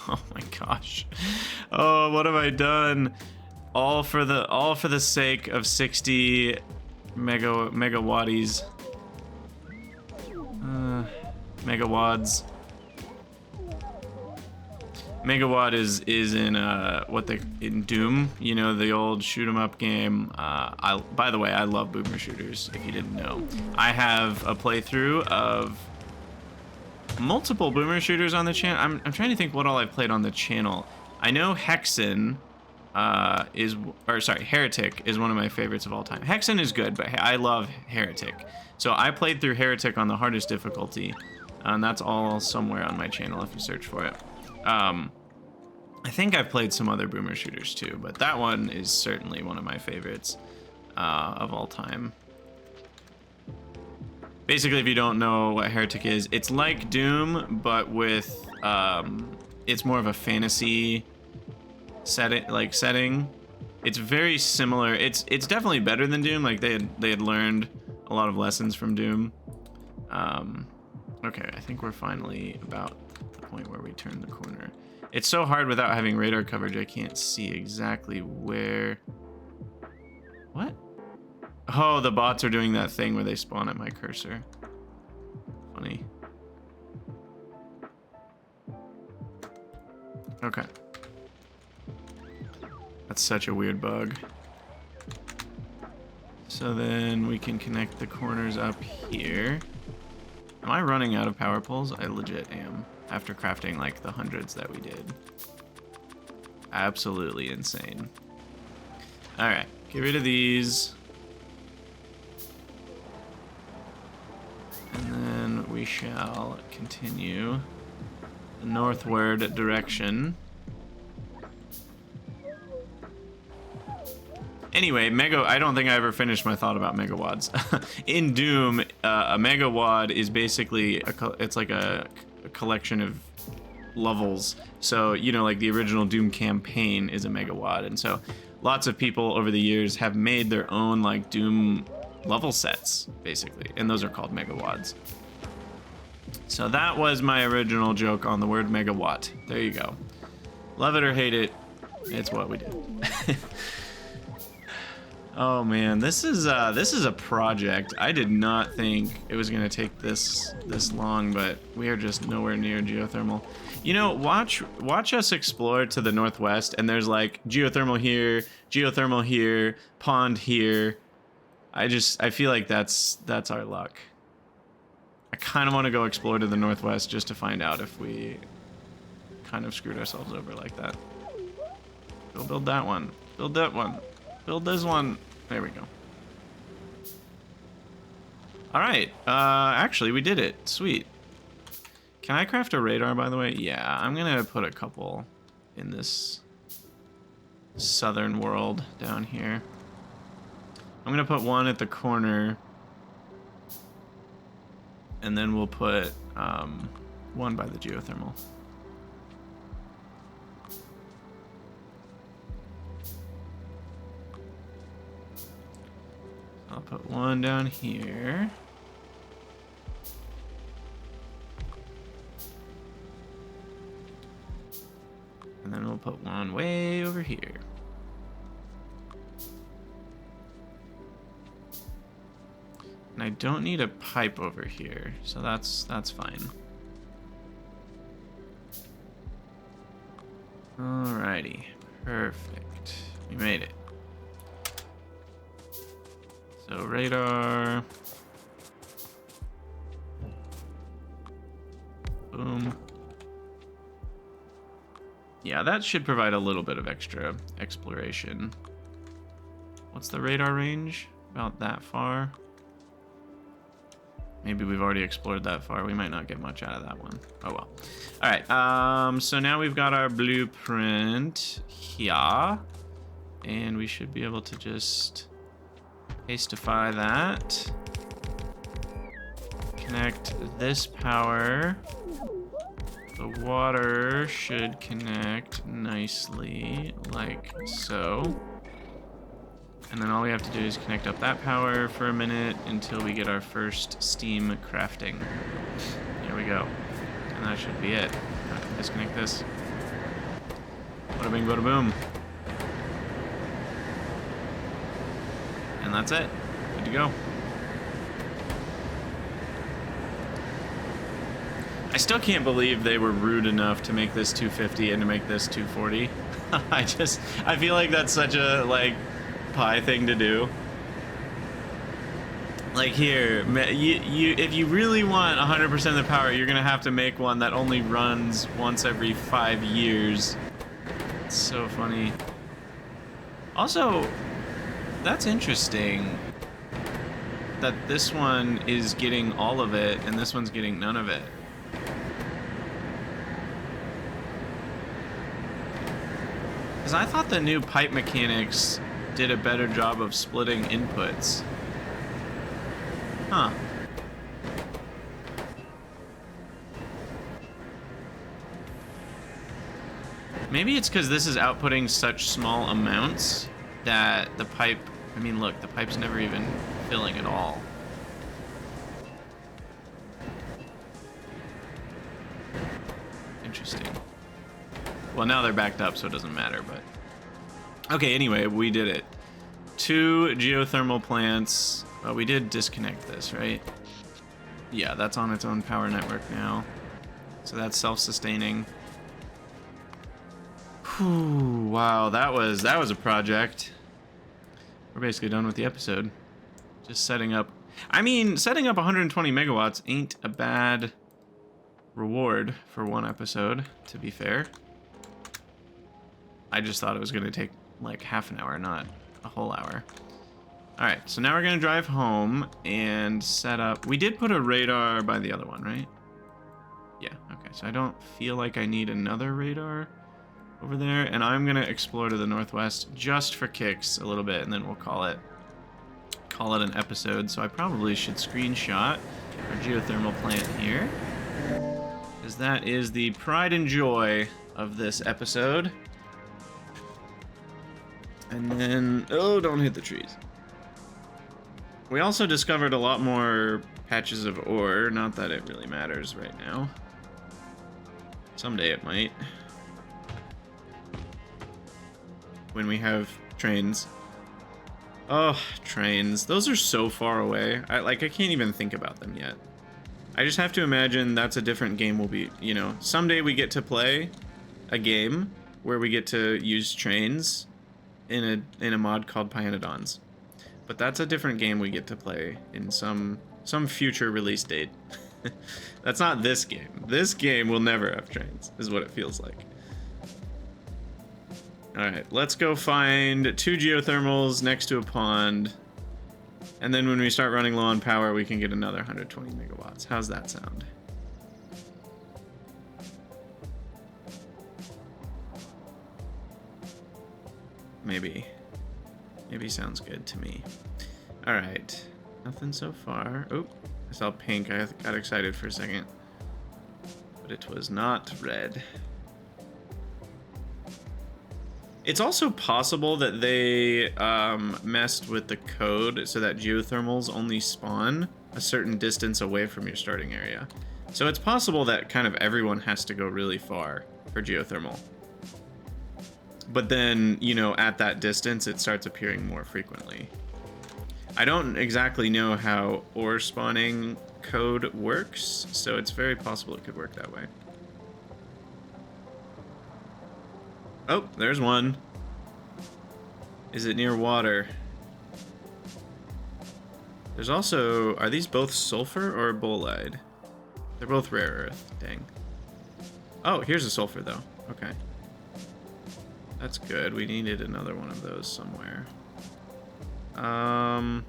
Oh my gosh. Oh, what have I done? All for the sake of 60 megawatties. Megawads. Megawatt is in in Doom, you know, the old shoot 'em up game. By the way, I love boomer shooters, if you didn't know. I have a playthrough of multiple boomer shooters on the channel. I'm trying to think what all I've played on the channel. I know Hexen Heretic is one of my favorites of all time. Hexen is good, but I love Heretic. So I played through Heretic on the hardest difficulty, and that's all somewhere on my channel if you search for it. I think I've played some other boomer shooters too, but that one is certainly one of my favorites of all time. Basically, if you don't know what Heretic is, it's like Doom, but with it's more of a fantasy setting. It's very similar. It's definitely better than Doom. Like they had learned a lot of lessons from Doom. Okay, I think we're finally about the point where we turn the corner. It's so hard without having radar coverage. I can't see exactly where. What? Oh, the bots are doing that thing where they spawn at my cursor. Funny. Okay. That's such a weird bug. So then we can connect the corners up here. Am I running out of power poles? I legit am. After crafting like the hundreds that we did. Absolutely insane. Alright, get rid of these. And then we shall continue the northward direction. Anyway, I don't think I ever finished my thought about megawads. In Doom, a megawad is basically it's like a collection of levels. So, you know, like the original Doom campaign is a megawad, and so lots of people over the years have made their own like Doom level sets, basically, and those are called megawads. So that was my original joke on the word megawatt. There you go. Love it or hate it, it's what we did. Oh man, this is a project. I did not think it was gonna take this long, but we are just nowhere near geothermal. You know, watch us explore to the northwest, and there's like geothermal here, pond here. I feel like that's our luck. I kind of want to go explore to the northwest just to find out if we kind of screwed ourselves over like that. Go build that one. Build that one. Build this one. There we go. All right. Actually, we did it. Sweet. Can I craft a radar, by the way? Yeah, I'm gonna put a couple in this southern world down here. I'm gonna put one at the corner, and then we'll put one by the geothermal. I'll put one down here. And then we'll put one way over here. And I don't need a pipe over here, so that's fine. Alrighty, perfect. We made it. So radar. Boom. Yeah, that should provide a little bit of extra exploration. What's the radar range? About that far? Maybe we've already explored that far. We might not get much out of that one. Oh well. All right. So now we've got our blueprint here, and we should be able to just pastify that. Connect this power. The water should connect nicely, like so. And then all we have to do is connect up that power for a minute until we get our first steam crafting. Here we go. And that should be it. I can disconnect this. Bada bing, bada boom. And that's it. Good to go. I still can't believe they were rude enough to make this 250 and to make this 240. I feel like that's such a, like, pie thing to do. Like, here, if you really want 100% of the power, you're gonna have to make one that only runs once every 5 years. It's so funny. Also, that's interesting that this one is getting all of it and this one's getting none of it. Because I thought the new pipe mechanics did a better job of splitting inputs. Huh. Maybe it's because this is outputting such small amounts that the pipe... I mean, look, the pipe's never even filling at all. Interesting. Well, now they're backed up, so it doesn't matter, but... Okay, anyway, we did it. 2 geothermal plants. Oh, we did disconnect this, right? Yeah, that's on its own power network now. So that's self-sustaining. Whew, wow, that was a project. We're basically done with the episode. Just setting up... I mean, setting up 120 megawatts ain't a bad reward for one episode, to be fair. I just thought it was going to take like half an hour, not a whole hour. Alright, so now we're going to drive home and set up... We did put a radar by the other one, right? Yeah, okay, so I don't feel like I need another radar over there, and I'm going to explore to the northwest just for kicks a little bit, and then we'll call it an episode. So I probably should screenshot our geothermal plant here, because that is the pride and joy of this episode. And then... Oh, don't hit the trees. We also discovered a lot more patches of ore. Not that it really matters right now. Someday it might. When we have trains. Oh, trains. Those are so far away. I can't even think about them yet. I just have to imagine that's a different game we'll be, you know. Someday we get to play a game where we get to use trains in a mod called pYanodon's. But that's a different game we get to play in some future release date. That's not this game. This game will never have trains, is what it feels like. Alright, let's go find 2 geothermals next to a pond. And then when we start running low on power, we can get another 120 megawatts. How's that sound? Maybe sounds good to me. Alright, nothing so far. Oh, I saw pink. I got excited for a second. But it was not red. It's also possible that they messed with the code so that geothermals only spawn a certain distance away from your starting area. So it's possible that kind of everyone has to go really far for geothermal. But then, you know, at that distance, it starts appearing more frequently. I don't exactly know how ore spawning code works, so it's very possible it could work that way. Oh, there's one. Is it near water? There's also... Are these both sulfur or bolide? They're both rare earth. Dang. Oh, here's a sulfur, though. Okay. That's good. We needed another one of those somewhere. I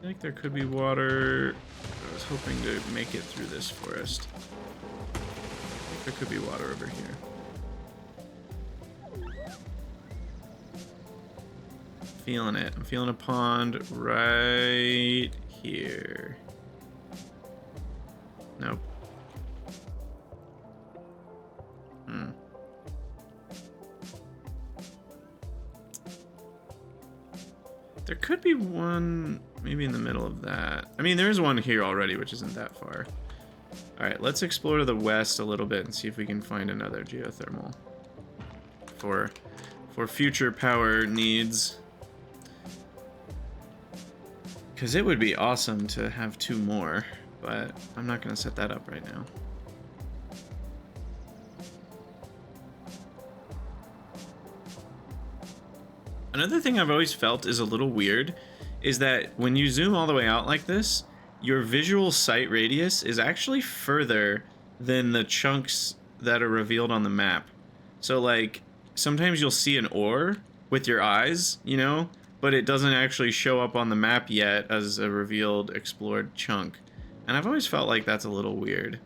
think there could be water. I was hoping to make it through this forest. I think there could be water over here. Feeling it. I'm feeling a pond right here. Nope. There could be one maybe in the middle of that. I mean, there's one here already, which isn't that far. All right, let's explore to the west a little bit and see if we can find another geothermal for future power needs. Because it would be awesome to have 2 more. but I'm not going to set that up right now. Another thing I've always felt is a little weird is that when you zoom all the way out like this, your visual sight radius is actually further than the chunks that are revealed on the map. So like sometimes you'll see an ore with your eyes, you know, but it doesn't actually show up on the map yet as a revealed explored chunk. And I've always felt like that's a little weird.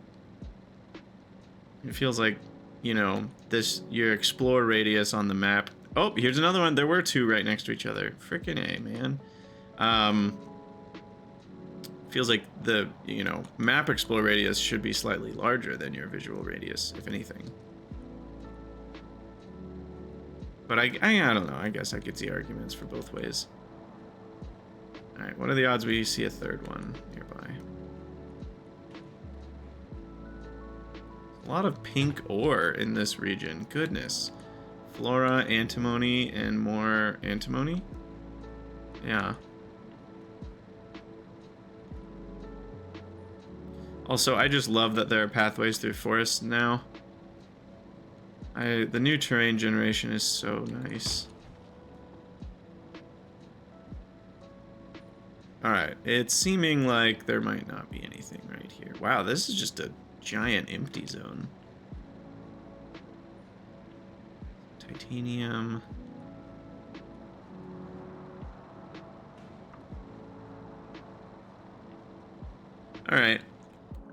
It feels like, you know, your explore radius on the map. Oh, here's another one. There were two right next to each other. Frickin' A, man. Feels like the, you know, map explore radius should be slightly larger than your visual radius, if anything. But I don't know. I guess I could see arguments for both ways. All right, what are the odds we see a third one nearby? A lot of pink ore in this region. Goodness. Flora, antimony, and more antimony? Yeah. Also, I just love that there are pathways through forests now. The new terrain generation is so nice. Alright, it's seeming like there might not be anything right here. Wow, this is just a giant empty zone. Titanium. Alright.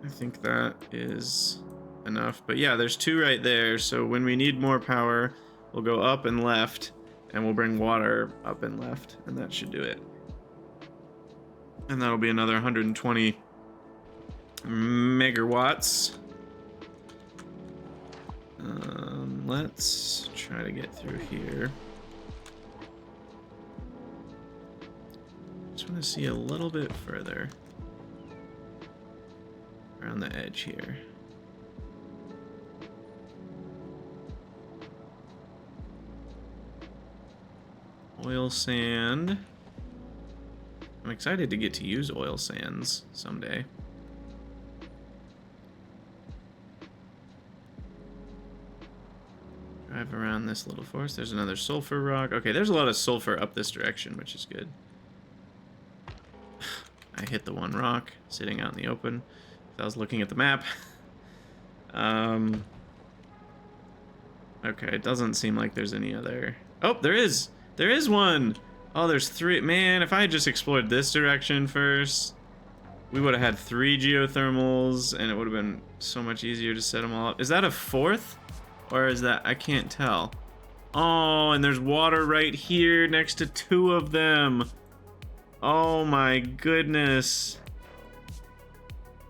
I think that is enough. But yeah, there's two right there. So when we need more power, we'll go up and left, and we'll bring water up and left, and that should do it. And that'll be another 120 megawatts. Let's try to get through here. Just want to see a little bit further around the edge here. Oil sand. I'm excited to get to use oil sands someday. Drive around this little forest. There's another sulfur rock. Okay, there's a lot of sulfur up this direction, which is good. I hit the one rock sitting out in the open. I was looking at the map. Okay, it doesn't seem like there's any other... Oh, there is! There is one! Oh, there's three. Man, if I had just explored this direction first, we would have had 3 geothermals, and it would have been so much easier to set them all up. Is that a 4th? Or is that... I can't tell. Oh, and there's water right here next to 2 of them. Oh my goodness.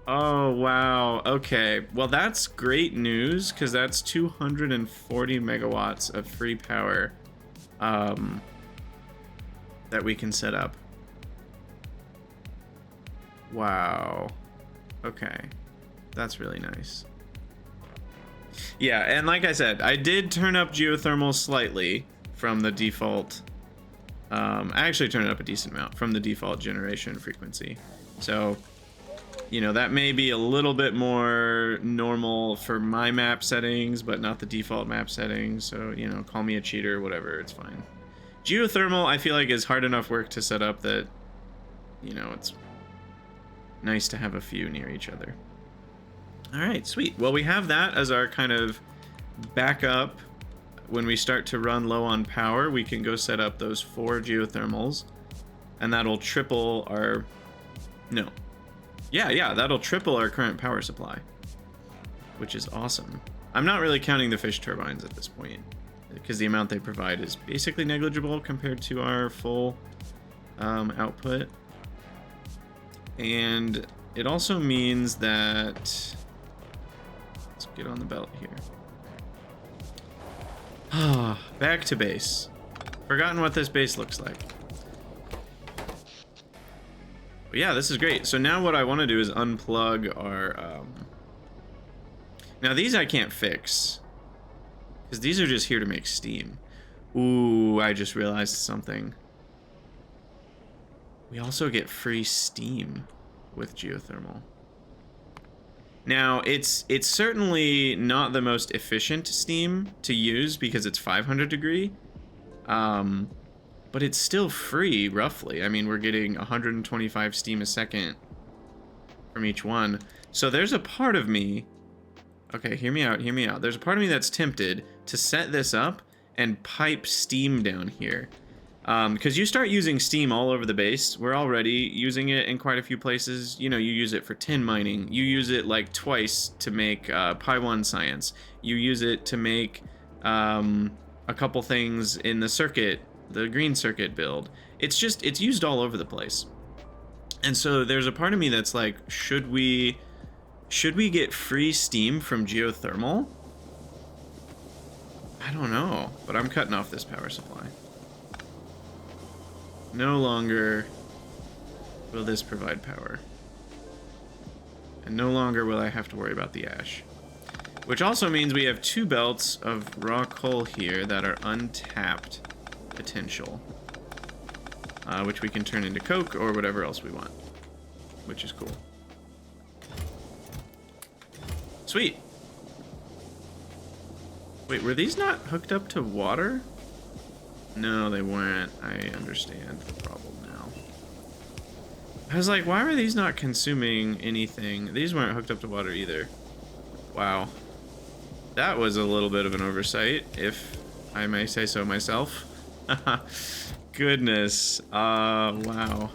Oh, wow. Okay. Well, that's great news, because that's 240 megawatts of free power that we can set up. Wow. Okay. That's really nice. Yeah, and like I said, I did turn up geothermal slightly from the default. I actually turned it up a decent amount from the default generation frequency. So, you know, that may be a little bit more normal for my map settings, but not the default map settings. So, you know, call me a cheater, whatever, it's fine. Geothermal, I feel like, is hard enough work to set up that, you know, it's nice to have a few near each other. All right, sweet. Well, we have that as our kind of backup. When we start to run low on power, we can go set up those 4 geothermals, and that'll triple our... No. Yeah, that'll triple our current power supply, which is awesome. I'm not really counting the fish turbines at this point, because the amount they provide is basically negligible compared to our full output. And it also means that... Let's get on the belt here. Back to base. Forgotten what this base looks like. But yeah, this is great. So now what I want to do is unplug our... Now these I can't fix, because these are just here to make steam. Ooh, I just realized something. We also get free steam with geothermal. Now, it's certainly not the most efficient steam to use because it's 500 degree, but it's still free, roughly. I mean, we're getting 125 steam a second from each one. So there's a part of me... Okay, hear me out, hear me out. There's a part of me that's tempted to set this up and pipe steam down here. Because you start using steam all over the base. We're already using it in quite a few places. You know, you use it for tin mining. You use it like twice to make pY1 science. You use it to make a couple things in the circuit, the green circuit build. It's used all over the place. And so there's a part of me that's like, should we get free steam from geothermal? I don't know, but I'm cutting off this power supply. No longer will this provide power. And no longer will I have to worry about the ash. Which also means we have 2 belts of raw coal here that are untapped potential. Which we can turn into coke or whatever else we want. Which is cool. Sweet. Wait, were these not hooked up to water? No, they weren't. I understand the problem now. I was like, why were these not consuming anything? These weren't hooked up to water either. Wow. That was a little bit of an oversight, if I may say so myself. Goodness. Wow.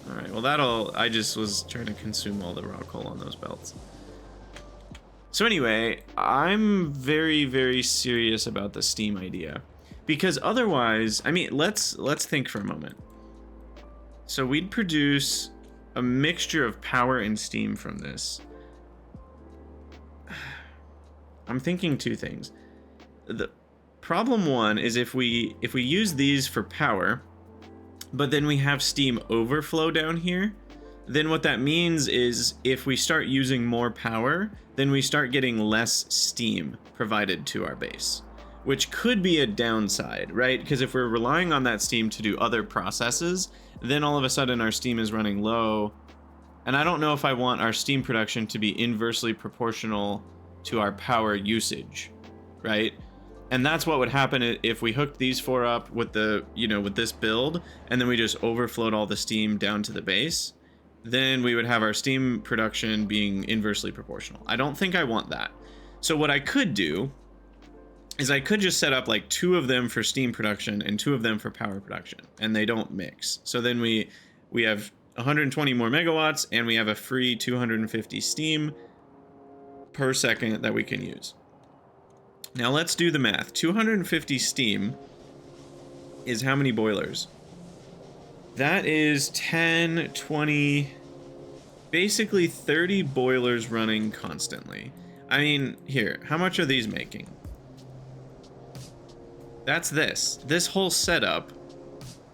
Alright, well I just was trying to consume all the raw coal on those belts. So anyway, I'm very, very serious about the steam idea. Because otherwise, I mean, let's think for a moment. So we'd produce a mixture of power and steam from this. I'm thinking 2 things. The problem 1 is if we use these for power, but then we have steam overflow down here, then what that means is if we start using more power, then we start getting less steam provided to our base. Which could be a downside, right? Because if we're relying on that steam to do other processes, then all of a sudden our steam is running low. And I don't know if I want our steam production to be inversely proportional to our power usage, right? And that's what would happen if we hooked these 4 up with the, with this build, and then we just overflowed all the steam down to the base. Then we would have our steam production being inversely proportional. I don't think I want that. So what I could do is I could just set up like 2 of them for steam production and 2 of them for power production, and they don't mix. So then we have 120 more megawatts, and we have a free 250 steam per second that we can use. Now let's do the math. 250 steam is how many boilers? That is 10, 20, basically 30 boilers running constantly. I mean, here, how much are these making? That's this. This whole setup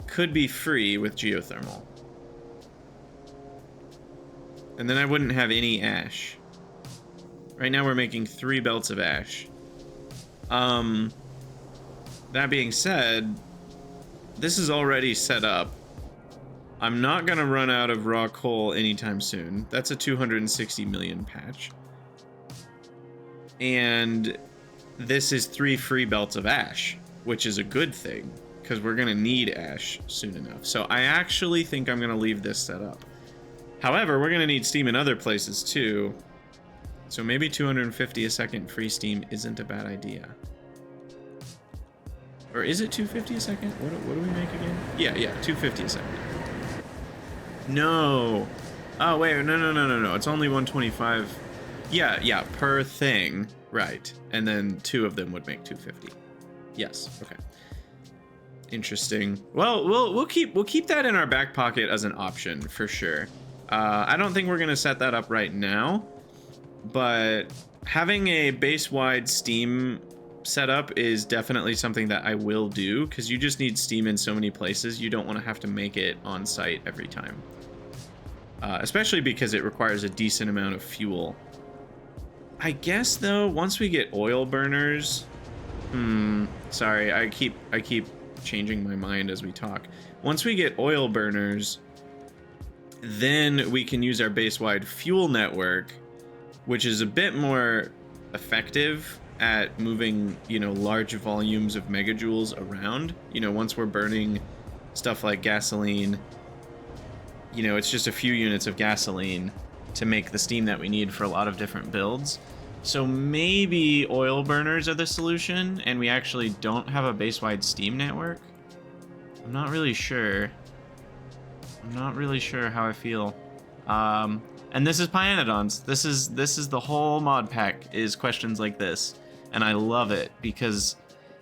could be free with geothermal. And then I wouldn't have any ash. Right now we're making 3 belts of ash. That being said, this is already set up. I'm not gonna run out of raw coal anytime soon. That's a 260 million patch. And this is 3 free belts of ash, which is a good thing, because we're gonna need ash soon enough. So I actually think I'm gonna leave this set up. However, we're gonna need steam in other places too. So maybe 250 a second free steam isn't a bad idea. Or is it 250 a second? What do we make again? Yeah, 250 a second. No. Oh, wait, no. It's only 125. Yeah, per thing. Right. And then 2 of them would make 250. Yes, okay. Interesting. Well, we'll keep that in our back pocket as an option for sure. I don't think we're gonna set that up right now, but having a base-wide steam setup is definitely something that I will do, because you just need steam in so many places. You don't want to have to make it on site every time, especially because it requires a decent amount of fuel. I guess though, once we get oil burners, sorry, I keep changing my mind as we talk. Once we get oil burners, then we can use our base-wide fuel network which is a bit more effective at moving, you know, large volumes of megajoules around. You know, once we're burning stuff like gasoline, you know, it's just a few units of gasoline to make the steam that we need for a lot of different builds. So maybe oil burners are the solution, and we actually don't have a base-wide steam network. I'm not really sure. I'm not really sure how I feel. And this is pYanodon's. This is the whole mod pack, is questions like this. And I love it because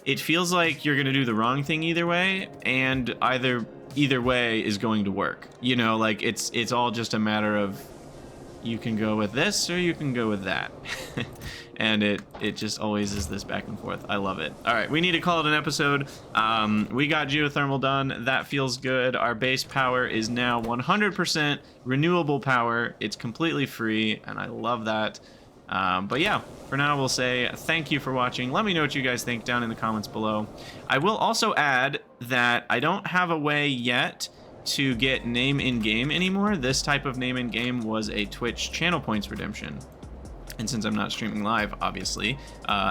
it feels like you're gonna do the wrong thing either way, and either way is going to work. You know, like it's all just a matter of, you can go with this or you can go with that. And it just always is this back and forth. I love it. All right, we need to call it an episode. We got geothermal done. That feels good. Our base power is now 100% renewable power. It's completely free, and I love that. But yeah, for now we'll say thank you for watching. Let me know what you guys think down in the comments below. I will also add that I don't have a way yet to get name in game anymore. This type of name in game was a Twitch channel points redemption. And since I'm not streaming live, obviously,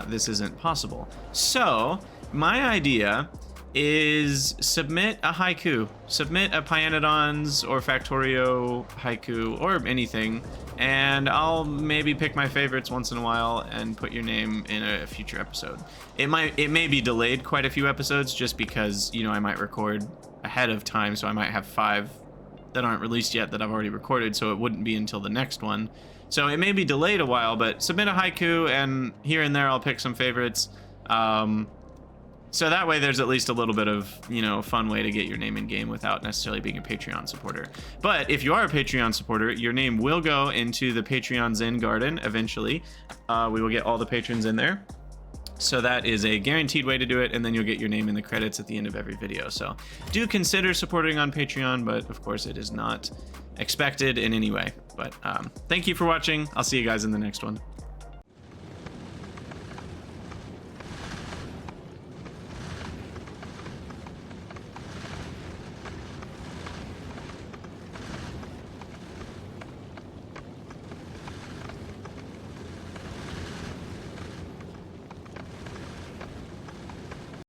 this isn't possible. So my idea is submit a haiku. Submit a pYanodon's or Factorio haiku or anything, and I'll maybe pick my favorites once in a while and put your name in a future episode. It may be delayed quite a few episodes just because, you know, I might record ahead of time, so I might have 5 that aren't released yet that I've already recorded, so it wouldn't be until the next one. So it may be delayed a while, but submit a haiku, and here and there I'll pick some favorites. So that way there's at least a little bit of, you know, fun way to get your name in game without necessarily being a Patreon supporter. But if you are a Patreon supporter, your name will go into the Patreon Zen Garden eventually. We will get all the patrons in there. So that is a guaranteed way to do it, and then you'll get your name in the credits at the end of every video. So do consider supporting on Patreon, but of course it is not expected in any way. But thank you for watching. I'll see you guys in the next one.